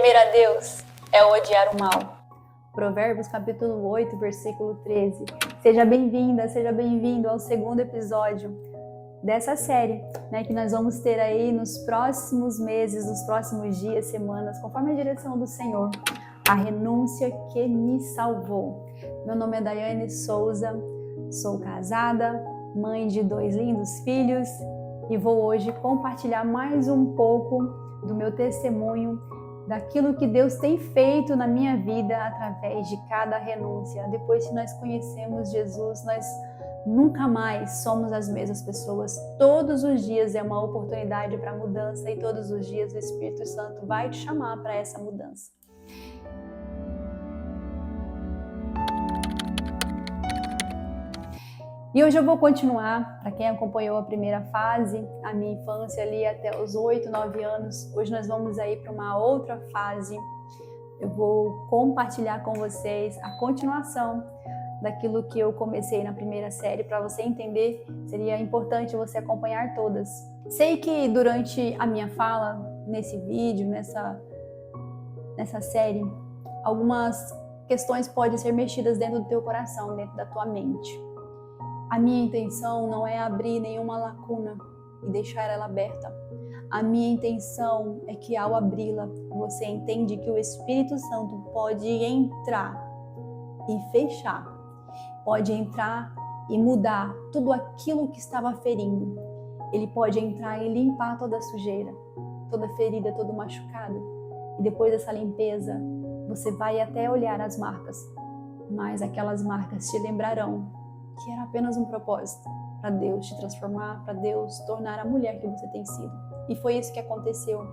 Temer a Deus é odiar o mal. Provérbios capítulo 8, versículo 13. Seja bem-vinda, seja bem-vindo ao segundo episódio dessa série, que nós vamos ter aí nos próximos meses, nos próximos dias, semanas, conforme a direção do Senhor. A renúncia que me salvou. Meu nome é Daiane Souza, sou casada, mãe de 2 lindos filhos e vou hoje compartilhar mais um pouco do meu testemunho, daquilo que Deus tem feito na minha vida através de cada renúncia. Depois que nós conhecemos Jesus, nós nunca mais somos as mesmas pessoas. Todos os dias é uma oportunidade para mudança e todos os dias o Espírito Santo vai te chamar para essa mudança. E hoje eu vou continuar, para quem acompanhou a primeira fase, a minha infância ali até os 8, 9 anos. Hoje nós vamos aí para uma outra fase. Eu vou compartilhar com vocês a continuação daquilo que eu comecei na primeira série. Para você entender, seria importante você acompanhar todas. Sei que durante a minha fala, nesse vídeo, nessa série, algumas questões podem ser mexidas dentro do teu coração, dentro da tua mente. A minha intenção não é abrir nenhuma lacuna e deixar ela aberta. A minha intenção é que ao abri-la, você entende que o Espírito Santo pode entrar e fechar. Pode entrar e mudar tudo aquilo que estava ferindo. Ele pode entrar e limpar toda a sujeira, toda ferida, todo machucado. E depois dessa limpeza, você vai até olhar as marcas. Mas aquelas marcas te lembrarão que era apenas um propósito para Deus te transformar, para Deus tornar a mulher que você tem sido. E foi isso que aconteceu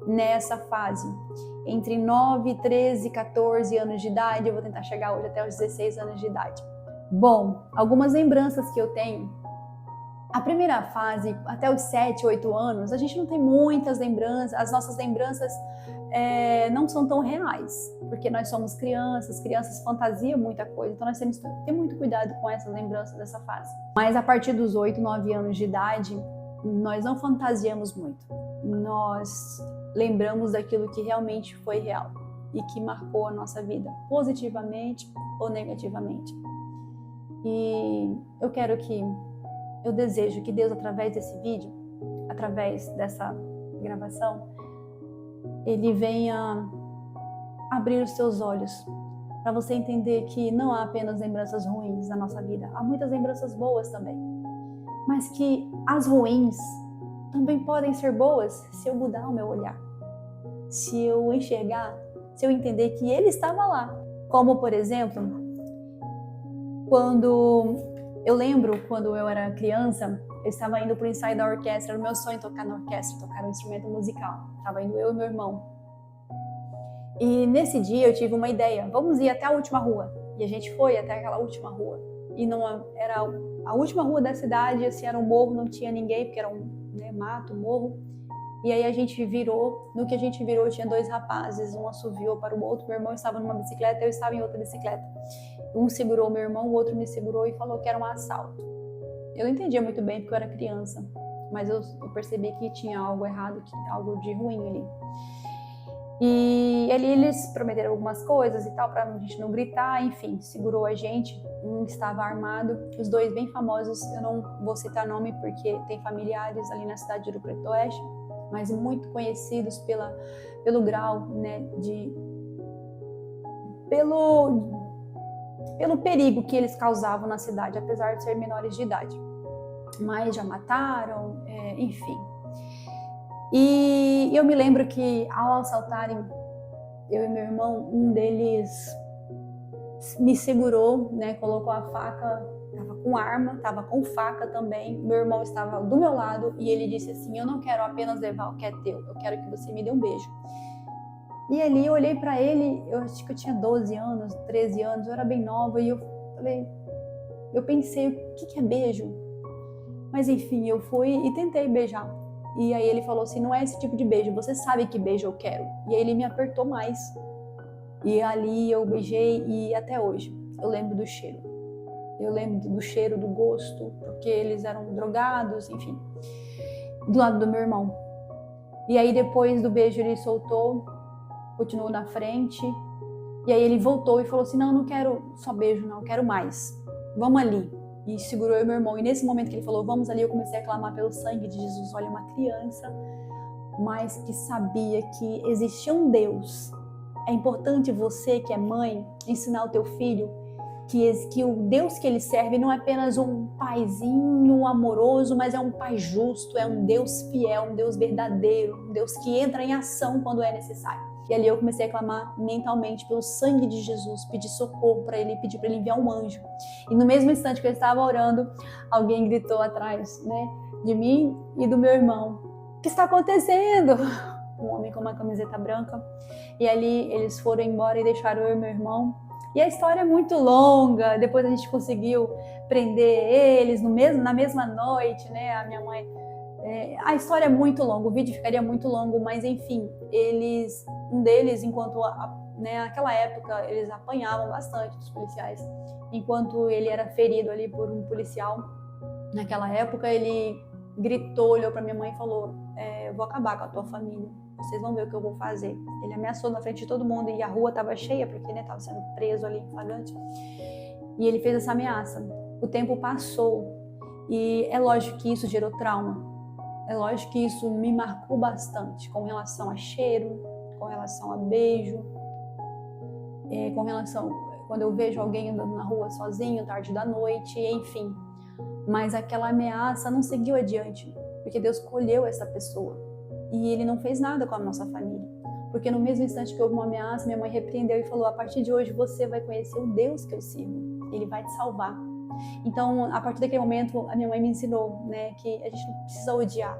nessa fase. Entre 9, 13, 14 anos de idade, eu vou tentar chegar hoje até os 16 anos de idade. Bom, algumas lembranças que eu tenho. A primeira fase, até os 7, 8 anos, a gente não tem muitas lembranças, as nossas lembranças não são tão reais, porque nós somos crianças fantasiam muita coisa, então nós temos que ter muito cuidado com essas lembranças dessa fase. Mas a partir dos 8, 9 anos de idade, nós não fantasiamos muito, nós lembramos daquilo que realmente foi real e que marcou a nossa vida, positivamente ou negativamente. E eu desejo que Deus, através desse vídeo, através dessa gravação, Ele venha abrir os seus olhos para você entender que não há apenas lembranças ruins na nossa vida, há muitas lembranças boas também, mas que as ruins também podem ser boas se eu mudar o meu olhar, se eu enxergar, se eu entender que Ele estava lá. Como, por exemplo, eu lembro quando eu era criança, eu estava indo para o ensaio da orquestra, era o meu sonho tocar na orquestra, tocar um instrumento musical. Estava indo eu e meu irmão. E nesse dia eu tive uma ideia, vamos ir até a última rua. E a gente foi até aquela última rua. E não era a última rua da cidade, assim, era um morro, não tinha ninguém, porque era mato, morro. E aí a gente virou, no que a gente virou tinha 2 rapazes, um assoviou para o outro, meu irmão estava numa bicicleta, eu estava em outra bicicleta. Um segurou meu irmão, o outro me segurou e falou que era um assalto. Eu não entendia muito bem porque eu era criança, mas eu percebi que tinha algo errado, algo de ruim ali. E ali eles prometeram algumas coisas e tal, pra gente não gritar, enfim, segurou a gente, um estava armado, os 2 bem famosos, eu não vou citar nome porque tem familiares ali na cidade de Ouro Preto Oeste, mas muito conhecidos pelo grau, pelo perigo que eles causavam na cidade, apesar de ser menores de idade. Mas já mataram, enfim. E eu me lembro que ao assaltarem eu e meu irmão, um deles me segurou, colocou a faca, estava com arma, estava com faca também. Meu irmão estava do meu lado e ele disse assim: eu não quero apenas levar o que é teu, eu quero que você me dê um beijo. E ali eu olhei para ele, eu acho que eu tinha 12 anos, 13 anos, eu era bem nova e eu pensei, o que é beijo? Mas enfim, eu fui e tentei beijar. E aí ele falou assim, não é esse tipo de beijo, você sabe que beijo eu quero. E aí ele me apertou mais. E ali eu beijei e até hoje eu lembro do cheiro. Eu lembro do cheiro, do gosto, porque eles eram drogados, enfim. Do lado do meu irmão. E aí depois do beijo ele soltou continuou na frente. E aí ele voltou e falou assim, não quero só beijo não, eu quero mais. Vamos ali. E segurou eu e meu irmão. E nesse momento que ele falou, vamos ali, eu comecei a clamar pelo sangue de Jesus. Olha, uma criança, mas que sabia que existia um Deus. É importante você, que é mãe, ensinar o teu filho que o Deus que ele serve não é apenas um paizinho amoroso, mas é um pai justo, é um Deus fiel, um Deus verdadeiro, um Deus que entra em ação quando é necessário. E ali eu comecei a clamar mentalmente pelo sangue de Jesus, pedir socorro para ele, pedir para ele enviar um anjo. E no mesmo instante que eu estava orando, alguém gritou atrás, né, de mim e do meu irmão: "O que está acontecendo?" Um homem com uma camiseta branca. E ali eles foram embora e deixaram eu e meu irmão. E a história é muito longa. Depois a gente conseguiu prender eles na mesma noite, né? A minha mãe. A história é muito longa, o vídeo ficaria muito longo, mas enfim, um deles, enquanto naquela época eles apanhavam bastante dos policiais, enquanto ele era ferido ali por um policial, naquela época ele gritou, olhou para minha mãe e falou: "Eu vou acabar com a tua família. Vocês vão ver o que eu vou fazer." Ele ameaçou na frente de todo mundo e a rua estava cheia, porque estava sendo preso ali em flagrante. E ele fez essa ameaça. O tempo passou e é lógico que isso gerou trauma. É lógico que isso me marcou bastante com relação a cheiro, com relação a beijo, com relação quando eu vejo alguém andando na rua sozinho, tarde da noite, enfim. Mas aquela ameaça não seguiu adiante, porque Deus escolheu essa pessoa. E ele não fez nada com a nossa família. Porque no mesmo instante que houve uma ameaça, minha mãe repreendeu e falou: "A partir de hoje você vai conhecer o Deus que eu sirvo. Ele vai te salvar." Então, a partir daquele momento, a minha mãe me ensinou, né, que a gente não precisa odiar,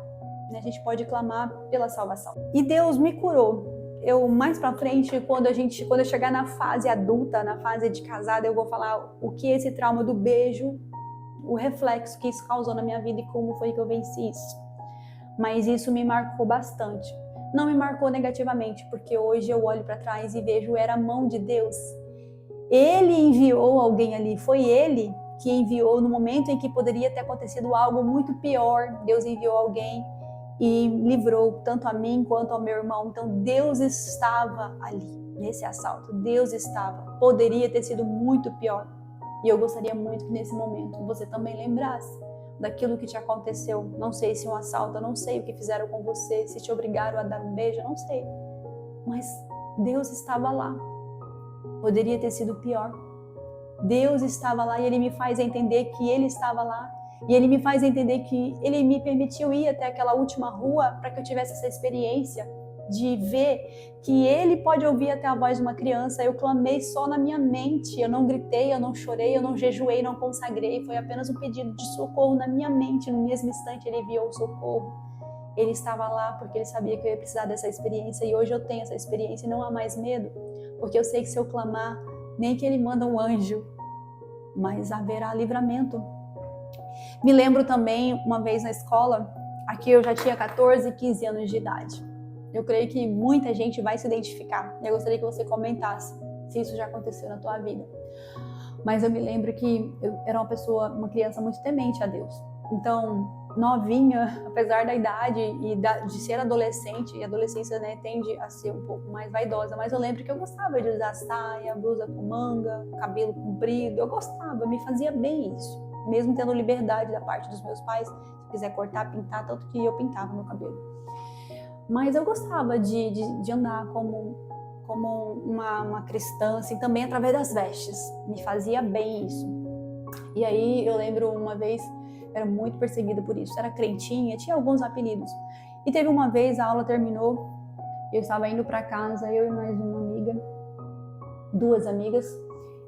né, a gente pode clamar pela salvação. E Deus me curou. Eu, mais pra frente, quando eu chegar na fase adulta, na fase de casada, eu vou falar o que esse trauma do beijo, o reflexo que isso causou na minha vida e como foi que eu venci isso. Mas isso me marcou bastante. Não me marcou negativamente, porque hoje eu olho para trás e vejo era a mão de Deus. Ele enviou alguém ali, foi ele que enviou no momento em que poderia ter acontecido algo muito pior. Deus enviou alguém e livrou tanto a mim quanto ao meu irmão. Então Deus estava ali, nesse assalto. Deus estava. Poderia ter sido muito pior. E eu gostaria muito que nesse momento você também lembrasse daquilo que te aconteceu. Não sei se um assalto, eu não sei o que fizeram com você, se te obrigaram a dar um beijo, eu não sei. Mas Deus estava lá. Poderia ter sido pior. Deus estava lá e Ele me faz entender que Ele estava lá. E Ele me faz entender que Ele me permitiu ir até aquela última rua para que eu tivesse essa experiência de ver que Ele pode ouvir até a voz de uma criança. Eu clamei só na minha mente, eu não gritei, eu não chorei, eu não jejuei, não consagrei, foi apenas um pedido de socorro na minha mente. No mesmo instante Ele enviou o socorro. Ele estava lá porque Ele sabia que eu ia precisar dessa experiência, e hoje eu tenho essa experiência e não há mais medo, porque eu sei que se eu clamar, nem que Ele manda um anjo, mas haverá livramento. Me lembro também, uma vez na escola, aqui eu já tinha 14, 15 anos de idade. Eu creio que muita gente vai se identificar. Eu gostaria que você comentasse se isso já aconteceu na tua vida. Mas eu me lembro que eu era uma criança muito temente a Deus. Então, novinha, apesar da idade e de ser adolescente, e a adolescência, né, tende a ser um pouco mais vaidosa, mas eu lembro que eu gostava de usar saia, blusa com manga, cabelo comprido. Eu gostava, me fazia bem isso. Mesmo tendo liberdade da parte dos meus pais, se quiser cortar, pintar, tanto que eu pintava meu cabelo. Mas eu gostava de andar como uma cristã, assim, também através das vestes. Me fazia bem isso. E aí eu lembro uma vez, era muito perseguida por isso. Era crentinha, tinha alguns apelidos. E teve uma vez, a aula terminou, eu estava indo para casa, eu e mais uma amiga, 2 amigas.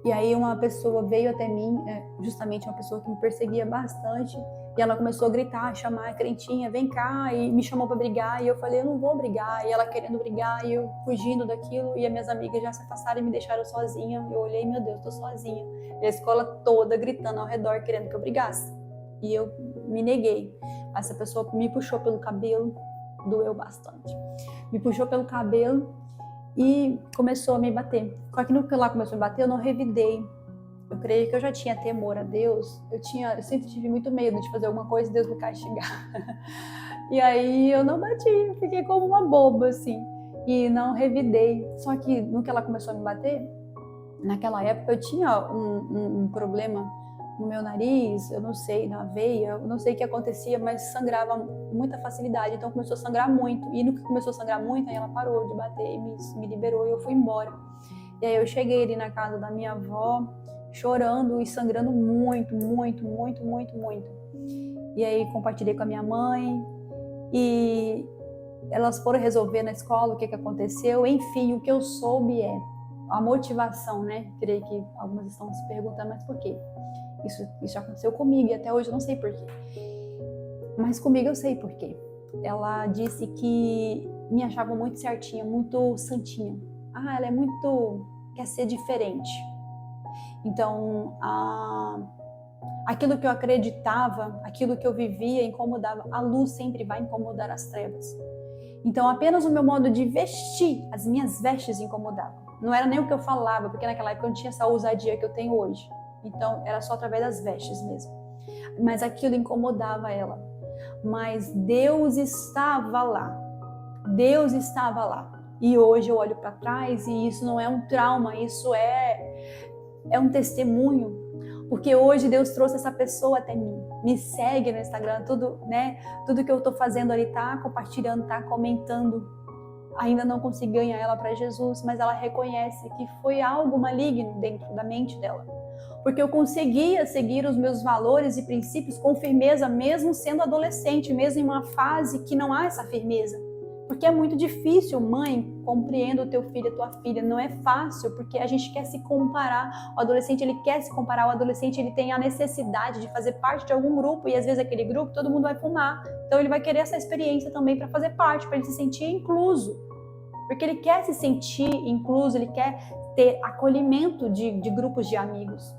E aí uma pessoa veio até mim, justamente uma pessoa que me perseguia bastante, e ela começou a gritar, chamar a crentinha, vem cá, e me chamou para brigar, e eu falei, eu não vou brigar, e ela querendo brigar, e eu fugindo daquilo, e as minhas amigas já se afastaram e me deixaram sozinha. Eu olhei, meu Deus, tô sozinha. E a escola toda gritando ao redor, querendo que eu brigasse. E eu me neguei. Essa pessoa me puxou pelo cabelo, doeu bastante. Me puxou pelo cabelo e começou a me bater. Só que no que ela começou a me bater, eu não revidei. Eu creio que eu já tinha temor a Deus. Eu sempre tive muito medo de fazer alguma coisa e Deus me castigar. E aí eu não bati, eu fiquei como uma boba, assim. e não revidei. Só que no que ela começou a me bater, naquela época eu tinha um problema no meu nariz, eu não sei, na veia, eu não sei o que acontecia, mas sangrava com muita facilidade, então começou a sangrar muito. E no que começou a sangrar muito, aí ela parou de bater e me liberou e eu fui embora. E aí eu cheguei ali na casa da minha avó, chorando e sangrando muito, muito, muito, muito, muito. E aí compartilhei com a minha mãe e elas foram resolver na escola o que aconteceu. Enfim, o que eu soube é a motivação, né? Creio que algumas estão se perguntando, mas por quê? Isso já aconteceu comigo e até hoje eu não sei por quê. Mas comigo eu sei por quê. Ela disse que me achava muito certinha, muito santinha. Ah, ela é muito... quer ser diferente. Então, aquilo que eu acreditava, aquilo que eu vivia incomodava. A luz sempre vai incomodar as trevas. Então, apenas o meu modo de vestir, as minhas vestes incomodavam. Não era nem o que eu falava, porque naquela época eu não tinha essa ousadia que eu tenho hoje. Então, era só através das vestes mesmo. Mas aquilo incomodava ela. Mas Deus estava lá. Deus estava lá. E hoje eu olho para trás e isso não é um trauma, isso é um testemunho. Porque hoje Deus trouxe essa pessoa até mim. Me segue no Instagram, tudo, né? Tudo que eu tô fazendo ali, tá compartilhando, tá comentando. Ainda não consegui ganhar ela para Jesus, mas ela reconhece que foi algo maligno dentro da mente dela. Porque eu conseguia seguir os meus valores e princípios com firmeza, mesmo sendo adolescente, mesmo em uma fase que não há essa firmeza. Porque é muito difícil, mãe, compreenda o teu filho, a tua filha. Não é fácil, porque a gente quer se comparar. O adolescente, ele quer se comparar. O adolescente, ele tem a necessidade de fazer parte de algum grupo. E às vezes aquele grupo, todo mundo vai fumar. Então ele vai querer essa experiência também para fazer parte, para ele se sentir incluso. Porque ele quer se sentir incluso, ele quer ter acolhimento de grupos de amigos.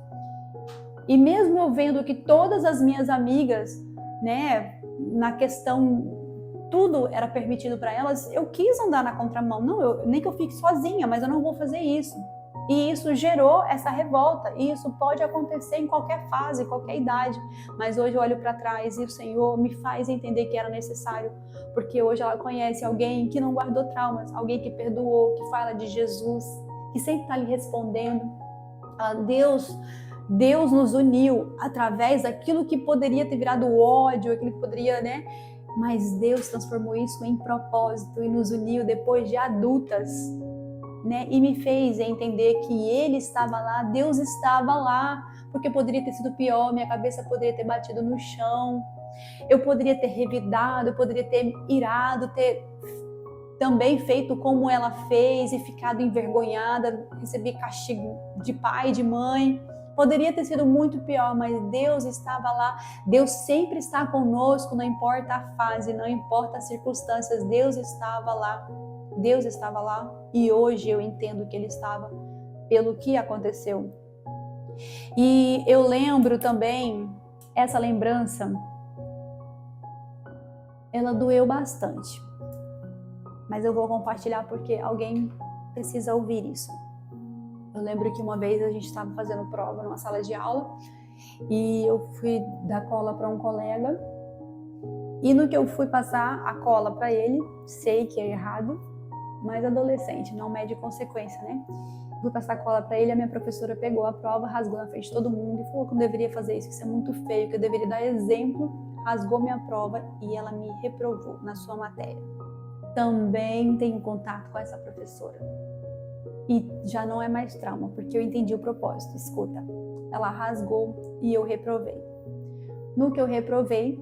E mesmo eu vendo que todas as minhas amigas, né, na questão... tudo era permitido para elas, eu quis andar na contramão. Não, nem que eu fique sozinha, mas eu não vou fazer isso. E isso gerou essa revolta. E isso pode acontecer em qualquer fase, qualquer idade. Mas hoje eu olho para trás e o Senhor me faz entender que era necessário. Porque hoje ela conhece alguém que não guardou traumas, alguém que perdoou, que fala de Jesus, que sempre está lhe respondendo. Deus nos uniu através daquilo que poderia ter virado ódio, aquilo que poderia, né? Mas Deus transformou isso em propósito e nos uniu depois de adultas, né? E me fez entender que Ele estava lá, Deus estava lá, porque poderia ter sido pior, minha cabeça poderia ter batido no chão, eu poderia ter revidado, eu poderia ter irado, ter também feito como ela fez e ficado envergonhada, receber castigo de pai, de mãe. Poderia ter sido muito pior, mas Deus estava lá. Deus sempre está conosco, não importa a fase, não importa as circunstâncias. Deus estava lá. Deus estava lá. E hoje eu entendo que Ele estava pelo que aconteceu. E eu lembro também, essa lembrança, ela doeu bastante. Mas eu vou compartilhar porque alguém precisa ouvir isso. Eu lembro que uma vez a gente estava fazendo prova numa sala de aula e eu fui dar cola para um colega e no que eu fui passar a cola para ele, sei que é errado, mas adolescente, não mede consequência, né? Fui passar a cola para ele, a minha professora pegou a prova, rasgou na frente de todo mundo e falou que eu não deveria fazer isso, que isso é muito feio, que eu deveria dar exemplo, rasgou minha prova e ela me reprovou na sua matéria. Também tenho contato com essa professora. E já não é mais trauma, porque eu entendi o propósito. Escuta, ela rasgou e eu reprovei. No que eu reprovei,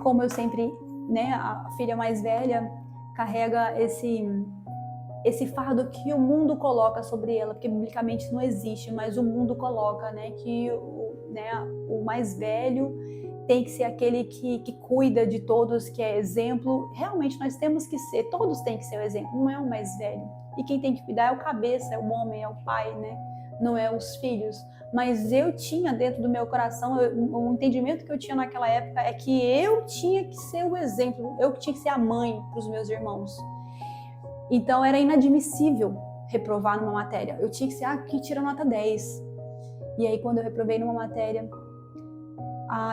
como eu sempre, né, a filha mais velha carrega esse fardo que o mundo coloca sobre ela, porque biblicamente não existe, mas o mundo coloca, né, que o mais velho tem que ser aquele que cuida de todos, que é exemplo. Realmente nós temos que ser, todos têm que ser o exemplo, não é o mais velho. E quem tem que cuidar é o cabeça, é o homem, é o pai, né? Não é os filhos. Mas eu tinha dentro do meu coração, o entendimento que eu tinha naquela época é que eu tinha que ser o exemplo, eu tinha que ser a mãe para os meus irmãos. Então era inadmissível reprovar numa matéria. Eu tinha que ser a que tira nota 10. E aí quando eu reprovei numa matéria,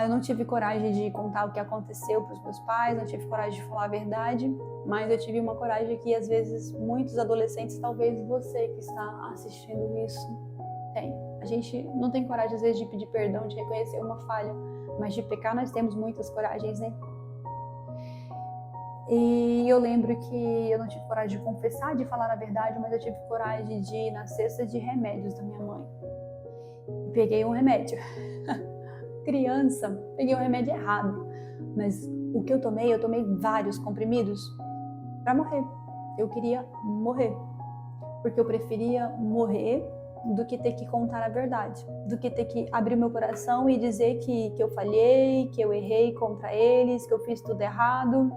Eu não tive coragem de contar o que aconteceu para os meus pais, não tive coragem de falar a verdade, mas eu tive uma coragem que às vezes muitos adolescentes, talvez você que está assistindo isso, tem. A gente não tem coragem às vezes de pedir perdão, de reconhecer uma falha, mas de pecar nós temos muitas coragens, né? E eu lembro que eu não tive coragem de confessar, de falar a verdade, mas eu tive coragem de ir na cesta de remédios da minha mãe. E peguei um remédio. Criança, peguei um remédio errado. Mas o que eu tomei vários comprimidos para morrer. Eu queria morrer. Porque eu preferia morrer do que ter que contar a verdade. Do que ter que abrir meu coração e dizer que eu falhei, que eu errei contra eles, que eu fiz tudo errado.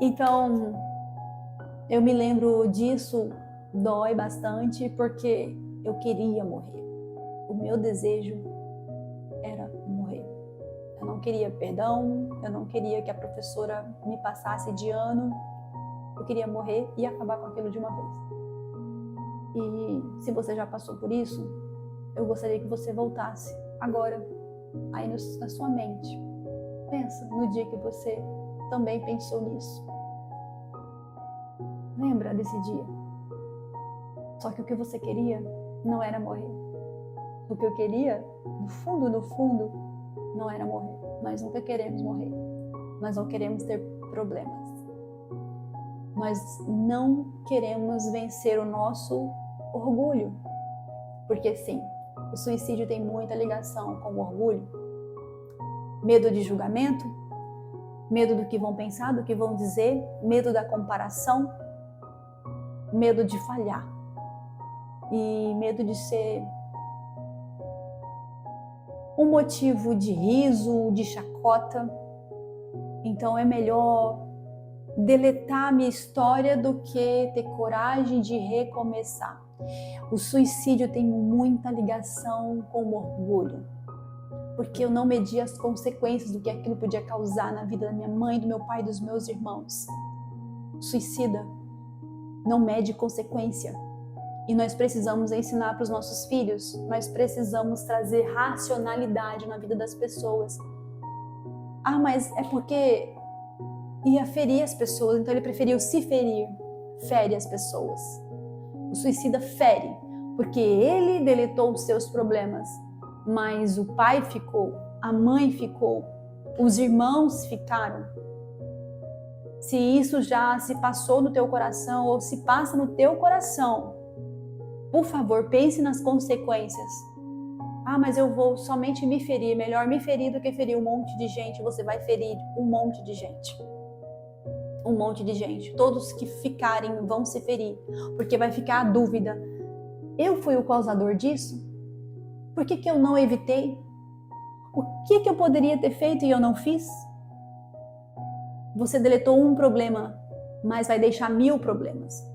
Então, eu me lembro disso, dói bastante, porque eu queria morrer. O meu desejo era morrer. Eu não queria perdão, eu não queria que a professora me passasse de ano. Eu queria morrer e acabar com aquilo de uma vez. E se você já passou por isso, eu gostaria que você voltasse agora, aí na sua mente. Pensa no dia que você também pensou nisso. Lembra desse dia? Só que o que você queria não era morrer. O que eu queria, no fundo, não era morrer. Nós nunca queremos morrer. Nós não queremos ter problemas. Nós não queremos vencer o nosso orgulho. Porque sim, o suicídio tem muita ligação com o orgulho. Medo de julgamento, medo do que vão pensar, do que vão dizer, medo da comparação, medo de falhar e medo de ser um motivo de riso, de chacota. Então é melhor deletar a minha história do que ter coragem de recomeçar. O suicídio tem muita ligação com o orgulho, porque eu não medi as consequências do que aquilo podia causar na vida da minha mãe, do meu pai e dos meus irmãos. O suicida não mede consequência. E nós precisamos ensinar para os nossos filhos, nós precisamos trazer racionalidade na vida das pessoas. Mas é porque ia ferir as pessoas, então ele preferiu se ferir. Fere as pessoas. O suicida fere, porque ele deletou os seus problemas, mas o pai ficou, a mãe ficou, os irmãos ficaram. Se isso já se passou no teu coração ou se passa no teu coração, por favor, pense nas consequências. Mas eu vou somente me ferir. Melhor me ferir do que ferir um monte de gente. Você vai ferir um monte de gente. Um monte de gente. Todos que ficarem vão se ferir. Porque vai ficar a dúvida. Eu fui o causador disso? Por que eu não evitei? O que eu poderia ter feito e eu não fiz? Você deletou um problema, mas vai deixar 1000 problemas.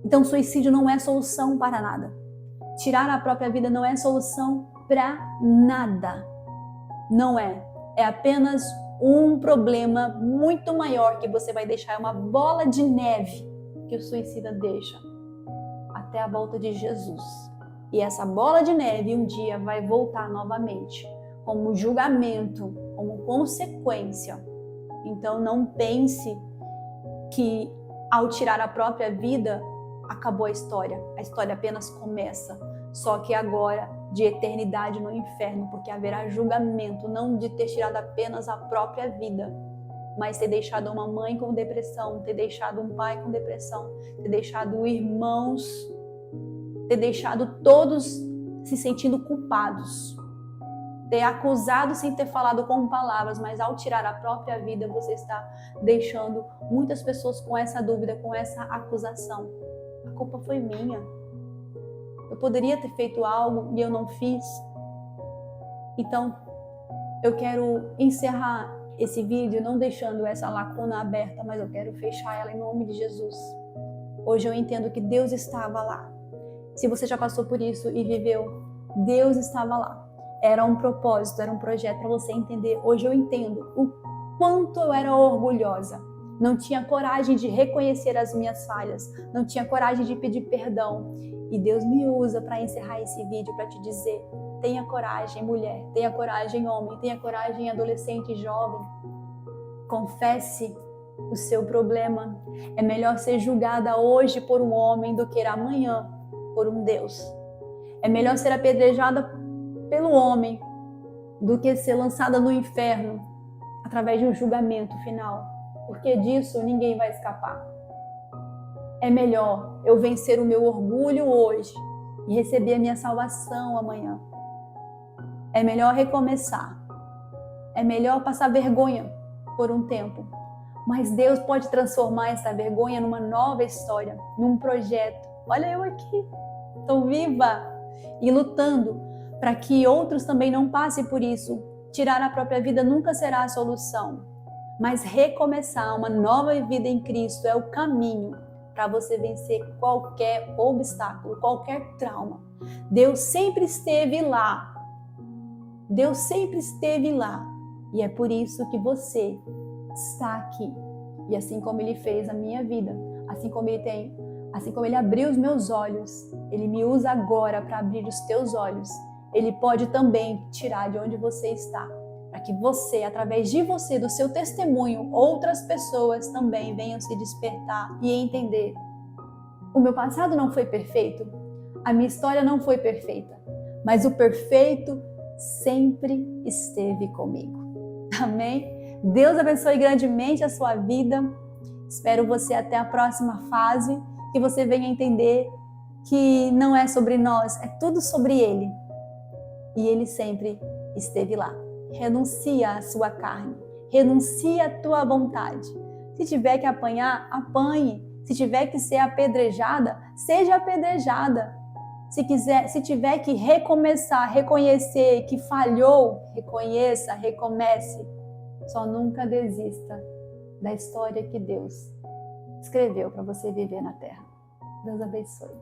Então, suicídio não é solução para nada. Tirar a própria vida não é solução para nada. Não é. É apenas um problema muito maior que você vai deixar. É uma bola de neve que o suicida deixa até a volta de Jesus. E essa bola de neve um dia vai voltar novamente como julgamento, como consequência. Então não pense que ao tirar a própria vida acabou a história apenas começa, só que agora de eternidade no inferno, porque haverá julgamento, não de ter tirado apenas a própria vida, mas ter deixado uma mãe com depressão, ter deixado um pai com depressão, ter deixado irmãos, ter deixado todos se sentindo culpados, ter acusado sem ter falado com palavras, mas ao tirar a própria vida, você está deixando muitas pessoas com essa dúvida, com essa acusação. A culpa foi minha. Eu poderia ter feito algo e eu não fiz. Então, eu quero encerrar esse vídeo não deixando essa lacuna aberta, mas eu quero fechar ela em nome de Jesus. Hoje eu entendo que Deus estava lá. Se você já passou por isso e viveu, Deus estava lá. Era um propósito, era um projeto para você entender. Hoje eu entendo o quanto eu era orgulhosa. Não tinha coragem de reconhecer as minhas falhas. Não tinha coragem de pedir perdão. E Deus me usa para encerrar esse vídeo, para te dizer, Tenha coragem, mulher. Tenha coragem, homem. Tenha coragem, adolescente e jovem. Confesse o seu problema. É melhor ser julgada hoje por um homem do que amanhã por um Deus. É melhor ser apedrejada pelo homem do que ser lançada no inferno através de um julgamento final, porque disso ninguém vai escapar. É melhor eu vencer o meu orgulho hoje e receber a minha salvação amanhã. É melhor recomeçar. É melhor passar vergonha por um tempo, mas Deus pode transformar essa vergonha numa nova história, num projeto. Olha eu aqui, estou viva e lutando para que outros também não passem por isso. Tirar a própria vida nunca será a solução, mas recomeçar uma nova vida em Cristo é o caminho para você vencer qualquer obstáculo, qualquer trauma. Deus sempre esteve lá. Deus sempre esteve lá. E é por isso que você está aqui. E assim como Ele fez a minha vida, assim como Ele abriu os meus olhos, Ele me usa agora para abrir os teus olhos. Ele pode também tirar de onde você está, para que você, através de você, do seu testemunho, outras pessoas também venham se despertar e entender. O meu passado não foi perfeito, a minha história não foi perfeita, mas o perfeito sempre esteve comigo. Amém? Deus abençoe grandemente a sua vida. Espero você até a próxima fase, que você venha entender que não é sobre nós, é tudo sobre Ele. E Ele sempre esteve lá. Renuncia à sua carne, renuncia à tua vontade. Se tiver que apanhar, apanhe. Se tiver que ser apedrejada, seja apedrejada. Se tiver que recomeçar, reconhecer que falhou, reconheça, recomece. Só nunca desista da história que Deus escreveu para você viver na terra. Deus abençoe.